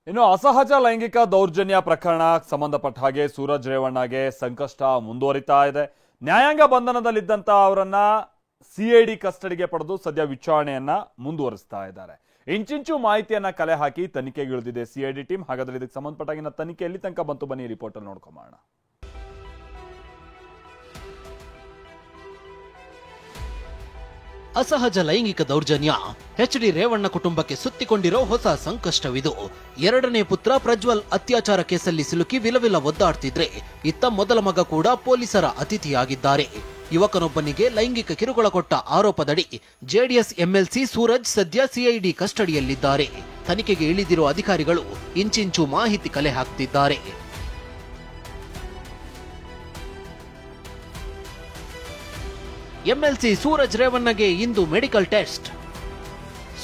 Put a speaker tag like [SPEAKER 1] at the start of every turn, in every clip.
[SPEAKER 1] ಇನ್ನು ಅಸಹಜ ಲೈಂಗಿಕ ದೌರ್ಜನ್ಯ ಪ್ರಕರಣ ಸಂಬಂಧಪಟ್ಟ ಹಾಗೆ ಸೂರಜ್ ರೇವಣ್ಣಗೆ ಸಂಕಷ್ಟ ಮುಂದುವರಿತಾ ಇದೆ. ನ್ಯಾಯಾಂಗ ಬಂಧನದಲ್ಲಿದ್ದಂತ ಅವರನ್ನ ಸಿಐಡಿ ಕಸ್ಟಡಿಗೆ ಪಡೆದು ಸದ್ಯ ವಿಚಾರಣೆಯನ್ನ ಮುಂದುವರಿಸ್ತಾ ಇದ್ದಾರೆ. ಇಂಚಿಂಚು ಮಾಹಿತಿಯನ್ನ ಕಲೆ ಹಾಕಿ ತನಿಖೆಗೆ ಇಳಿದಿದೆ ಸಿಐಡಿ ಟೀಮ್. ಹಾಗಾದ್ರೆ ಇದಕ್ಕೆ ಸಂಬಂಧಪಟ್ಟಾಗಿನ ತನಿಖೆ ಎಲ್ಲಿ ತನಕ ಬಂತು ಬನ್ನಿ ರಿಪೋರ್ಟ್ ಅಲ್ಲಿ ನೋಡ್ಕೊಂಬೋಣ.
[SPEAKER 2] ಅಸಹಜ ಲೈಂಗಿಕ ದೌರ್ಜನ್ಯ ಎಚ್.ಡಿ. ರೇವಣ್ಣ ಕುಟುಂಬಕ್ಕೆ ಸುತ್ತಿಕೊಂಡಿರೋ ಹೊಸ ಸಂಕಷ್ಟವಿದು. ಎರಡನೇ ಪುತ್ರ ಪ್ರಜ್ವಲ್ ಅತ್ಯಾಚಾರ ಕೇಸಲ್ಲಿ ಸಿಲುಕಿ ವಿಲವಿಲ ಒದ್ದಾಡ್ತಿದ್ರೆ ಇತ್ತ ಮೊದಲ ಮಗ ಕೂಡ ಪೊಲೀಸರ ಅತಿಥಿಯಾಗಿದ್ದಾರೆ. ಯುವಕನೊಬ್ಬನಿಗೆ ಲೈಂಗಿಕ ಕಿರುಕುಳ ಕೊಟ್ಟ ಆರೋಪದಡಿ ಜೆಡಿಎಸ್ ಎಂಎಲ್ಸಿ ಸೂರಜ್ ಸದ್ಯ ಸಿಐಡಿ ಕಸ್ಟಡಿಯಲ್ಲಿದ್ದಾರೆ. ತನಿಖೆಗೆ ಇಳಿದಿರುವ ಅಧಿಕಾರಿಗಳು ಇಂಚಿಂಚು ಮಾಹಿತಿ ಕಲೆ ಹಾಕ್ತಿದ್ದಾರೆ. ಎಂಎಲ್ಸಿ ಸೂರಜ್ ರೇವಣ್ಣಗೆ ಇಂದು ಮೆಡಿಕಲ್ ಟೆಸ್ಟ್.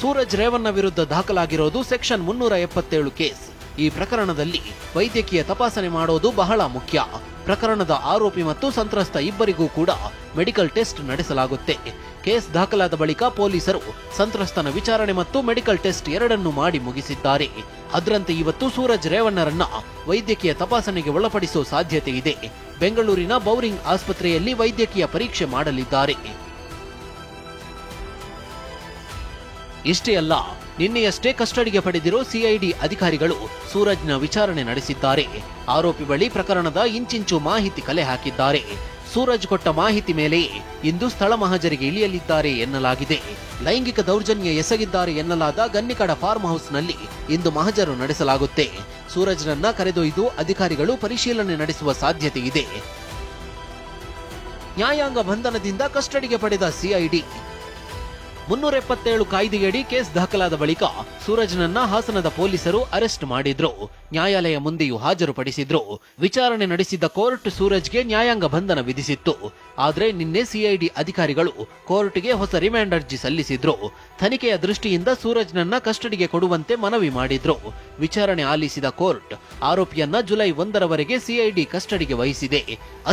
[SPEAKER 2] ಸೂರಜ್ ರೇವಣ್ಣ ವಿರುದ್ಧ ದಾಖಲಾಗಿರೋದು ಸೆಕ್ಷನ್ 377 ಕೇಸ್. ಈ ಪ್ರಕರಣದಲ್ಲಿ ವೈದ್ಯಕೀಯ ತಪಾಸಣೆ ಮಾಡೋದು ಬಹಳ ಮುಖ್ಯ. ಪ್ರಕರಣದ ಆರೋಪಿ ಮತ್ತು ಸಂತ್ರಸ್ತ ಇಬ್ಬರಿಗೂ ಕೂಡ ಮೆಡಿಕಲ್ ಟೆಸ್ಟ್ ನಡೆಸಲಾಗುತ್ತೆ. ಕೇಸ್ ದಾಖಲಾದ ಬಳಿಕ ಪೊಲೀಸರು ಸಂತ್ರಸ್ತನ ವಿಚಾರಣೆ ಮತ್ತು ಮೆಡಿಕಲ್ ಟೆಸ್ಟ್ ಎರಡನ್ನೂ ಮಾಡಿ ಮುಗಿಸಿದ್ದಾರೆ. ಅದರಂತೆ ಇವತ್ತು ಸೂರಜ್ ರೇವಣ್ಣರನ್ನ ವೈದ್ಯಕೀಯ ತಪಾಸಣೆಗೆ ಒಳಪಡಿಸುವ ಸಾಧ್ಯತೆ ಇದೆ. ಬೆಂಗಳೂರಿನ ಬೌರಿಂಗ್ ಆಸ್ಪತ್ರೆಯಲ್ಲಿ ವೈದ್ಯಕೀಯ ಪರೀಕ್ಷೆ ಮಾಡಲಿದ್ದಾರೆ. ಇಷ್ಟೇ ಅಲ್ಲ, ನಿನ್ನೆಯಷ್ಟೇ ಕಸ್ಟಡಿಗೆ ಪಡೆದಿರೋ ಸಿಐಡಿ ಅಧಿಕಾರಿಗಳು ಸೂರಜ್ನ ವಿಚಾರಣೆ ನಡೆಸಿದ್ದಾರೆ. ಆರೋಪಿ ಬಳಿ ಪ್ರಕರಣದ ಇಂಚಿಂಚು ಮಾಹಿತಿ ಕಲೆ ಹಾಕಿದ್ದಾರೆ. ಸೂರಜ್ ಕೊಟ್ಟ ಮಾಹಿತಿ ಮೇಲೆಯೇ ಇಂದು ಸ್ಥಳ ಮಹಜರಿಗೆ ಇಳಿಯಲಿದ್ದಾರೆ ಎನ್ನಲಾಗಿದೆ. ಲೈಂಗಿಕ ದೌರ್ಜನ್ಯ ಎಸಗಿದ್ದಾರೆ ಎನ್ನಲಾದ ಗನ್ನಿಕಡ ಫಾರ್ಮ್ ಹೌಸ್ನಲ್ಲಿ ಇಂದು ಮಹಜರು ನಡೆಸಲಾಗುತ್ತೆ. ಸೂರಜ್ನನ್ನ ಕರೆದೊಯ್ದು ಅಧಿಕಾರಿಗಳು ಪರಿಶೀಲನೆ ನಡೆಸುವ ಸಾಧ್ಯತೆ ಇದೆ. ನ್ಯಾಯಾಂಗ ಬಂಧನದಿಂದ ಕಸ್ಟಡಿಗೆ ಪಡೆದ ಸಿಐಡಿ 377 ಕಾಯ್ದೆಯಡಿ ಕೇಸ್ ದಾಖಲಾದ ಬಳಿಕ ಸೂರಜ್ನನ್ನ ಹಾಸನದ ಪೊಲೀಸರು ಅರೆಸ್ಟ್ ಮಾಡಿದ್ರು. ನ್ಯಾಯಾಲಯ ಮುಂದೆಯೂ ಹಾಜರುಪಡಿಸಿದ್ರು. ವಿಚಾರಣೆ ನಡೆಸಿದ್ದ ಕೋರ್ಟ್ ಸೂರಜ್ಗೆ ನ್ಯಾಯಾಂಗ ಬಂಧನ ವಿಧಿಸಿತ್ತು. ಆದ್ರೆ ನಿನ್ನೆ ಸಿಐಡಿ ಅಧಿಕಾರಿಗಳು ಕೋರ್ಟ್ಗೆ ಹೊಸ ರಿಮಾಂಡ್ ಅರ್ಜಿ ಸಲ್ಲಿಸಿದ್ರು. ತನಿಖೆಯ ದೃಷ್ಟಿಯಿಂದ ಸೂರಜ್ನನ್ನ ಕಸ್ಟಡಿಗೆ ಕೊಡುವಂತೆ ಮನವಿ ಮಾಡಿದ್ರು. ವಿಚಾರಣೆ ಆಲಿಸಿದ ಕೋರ್ಟ್ ಆರೋಪಿಯನ್ನ ಜುಲೈ 1ರವರೆಗೆ ಸಿಐಡಿ ಕಸ್ಟಡಿಗೆ ವಹಿಸಿದೆ.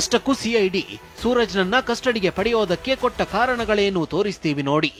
[SPEAKER 2] ಅಷ್ಟಕ್ಕೂ ಸಿಐಡಿ ಸೂರಜ್ನನ್ನ ಕಸ್ಟಡಿಗೆ ಪಡೆಯೋದಕ್ಕೆ ಕೊಟ್ಟ ಕಾರಣಗಳೇನು ತೋರಿಸ್ತೀವಿ ನೋಡಿ.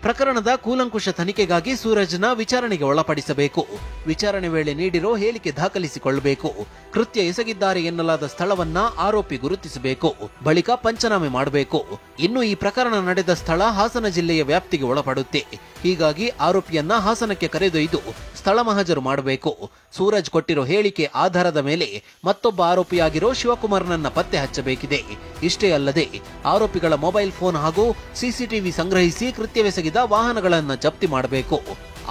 [SPEAKER 2] ಪ್ರಕರಣದ ಕೂಲಂಕುಷ ತನಿಖೆಗಾಗಿ ಸೂರಜ್ನ ವಿಚಾರಣೆಗೆ ಒಳಪಡಿಸಬೇಕು. ವಿಚಾರಣೆ ವೇಳೆ ನೀಡಿರೋ ಹೇಳಿಕೆ ದಾಖಲಿಸಿಕೊಳ್ಳಬೇಕು. ಕೃತ್ಯ ಎಸಗಿದ್ದಾರೆ ಎನ್ನಲಾದ ಸ್ಥಳವನ್ನ ಆರೋಪಿ ಗುರುತಿಸಬೇಕು. ಬಳಿಕ ಪಂಚನಾಮೆ ಮಾಡಬೇಕು. ಇನ್ನು ಈ ಪ್ರಕರಣ ನಡೆದ ಸ್ಥಳ ಹಾಸನ ಜಿಲ್ಲೆಯ ವ್ಯಾಪ್ತಿಗೆ ಒಳಪಡುತ್ತೆ. ಹೀಗಾಗಿ ಆರೋಪಿಯನ್ನ ಹಾಸನಕ್ಕೆ ಕರೆದೊಯ್ದು ಸ್ಥಳ ಮಹಜರು ಮಾಡಬೇಕು. ಸೂರಜ್ ಕೊಟ್ಟಿರೋ ಹೇಳಿಕೆ ಆಧಾರದ ಮೇಲೆ ಮತ್ತೊಬ್ಬ ಆರೋಪಿಯಾಗಿರೋ ಶಿವಕುಮಾರ್ನನ್ನ ಪತ್ತೆ ಹಚ್ಚಬೇಕಿದೆ. ಇಷ್ಟೇ ಅಲ್ಲದೆ ಆರೋಪಿಗಳ ಮೊಬೈಲ್ ಫೋನ್ ಹಾಗೂ ಸಿಸಿಟಿವಿ ಸಂಗ್ರಹಿಸಿ ಕೃತ್ಯವೆಸಗಿದ ವಾಹನಗಳನ್ನ ಜಪ್ತಿ ಮಾಡಬೇಕು.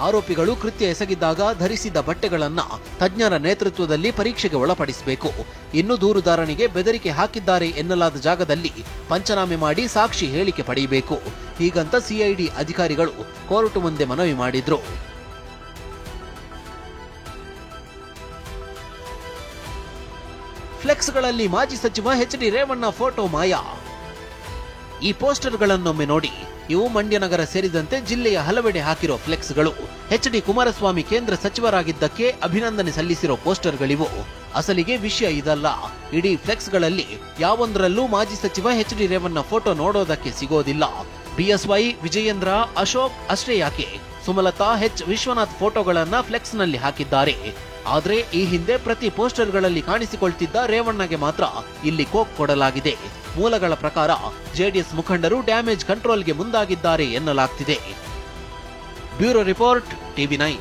[SPEAKER 2] ಆರೋಪಿಗಳು ಕೃತ್ಯ ಎಸಗಿದ್ದಾಗ ಧರಿಸಿದ್ದ ಬಟ್ಟೆಗಳನ್ನ ತಜ್ಞರ ನೇತೃತ್ವದಲ್ಲಿ ಪರೀಕ್ಷೆಗೆ ಒಳಪಡಿಸಬೇಕು. ಇನ್ನು ದೂರುದಾರನಿಗೆ ಬೆದರಿಕೆ ಹಾಕಿದ್ದಾರೆ ಎನ್ನಲಾದ ಜಾಗದಲ್ಲಿ ಪಂಚನಾಮೆ ಮಾಡಿ ಸಾಕ್ಷಿ ಹೇಳಿಕೆ ಪಡೆಯಬೇಕು. ಹೀಗಂತ ಸಿಐಡಿ ಅಧಿಕಾರಿಗಳು ಕೋರ್ಟ್ ಮುಂದೆ ಮನವಿ ಮಾಡಿದ್ರು. ಫ್ಲೆಕ್ಸ್ಗಳಲ್ಲಿ ಮಾಜಿ ಸಚಿವ ಎಚ್.ಡಿ. ರೇವಣ್ಣ ಫೋಟೋ ಮಾಯ. ಈ ಪೋಸ್ಟರ್ಗಳನ್ನೊಮ್ಮೆ ನೋಡಿ. ಇವು ಮಂಡ್ಯ ನಗರ ಸೇರಿದಂತೆ ಜಿಲ್ಲೆಯ ಹಲವೆಡೆ ಹಾಕಿರೋ ಫ್ಲೆಕ್ಸ್ಗಳು. ಎಚ್.ಡಿ. ಕುಮಾರಸ್ವಾಮಿ ಕೇಂದ್ರ ಸಚಿವರಾಗಿದ್ದಕ್ಕೆ ಅಭಿನಂದನೆ ಸಲ್ಲಿಸಿರೋ ಪೋಸ್ಟರ್ಗಳಿವು. ಅಸಲಿಗೆ ವಿಷಯ ಇದಲ್ಲ. ಇಡೀ ಫ್ಲೆಕ್ಸ್ಗಳಲ್ಲಿ ಯಾವೊಂದರಲ್ಲೂ ಮಾಜಿ ಸಚಿವ ಎಚ್.ಡಿ. ರೇವಣ್ಣ ಫೋಟೋ ನೋಡೋದಕ್ಕೆ ಸಿಗೋದಿಲ್ಲ. ಬಿಎಸ್ವೈ, ವಿಜಯೇಂದ್ರ, ಅಶೋಕ್ ಅಷ್ಟೇ ಯಾಕೆ, ಸುಮಲತಾ, ಎಚ್. ವಿಶ್ವನಾಥ್ ಫೋಟೋಗಳನ್ನ ಫ್ಲೆಕ್ಸ್ನಲ್ಲಿ ಹಾಕಿದ್ದಾರೆ. ಆದ್ರೆ ಈ ಹಿಂದೆ ಪ್ರತಿ ಪೋಸ್ಟರ್ಗಳಲ್ಲಿ ಕಾಣಿಸಿಕೊಳ್ತಿದ್ದ ರೇವಣ್ಣಗೆ ಮಾತ್ರ ಇಲ್ಲಿ ಕೋಕ್ ಕೊಡಲಾಗಿದೆ. ಮೂಲಗಳ ಪ್ರಕಾರ ಜೆಡಿಎಸ್ ಮುಖಂಡರು ಡ್ಯಾಮೇಜ್ ಕಂಟ್ರೋಲ್ಗೆ ಮುಂದಾಗಿದ್ದಾರೆ ಎನ್ನಲಾಗ್ತಿದೆ. Bureau report, ಟಿವಿ9.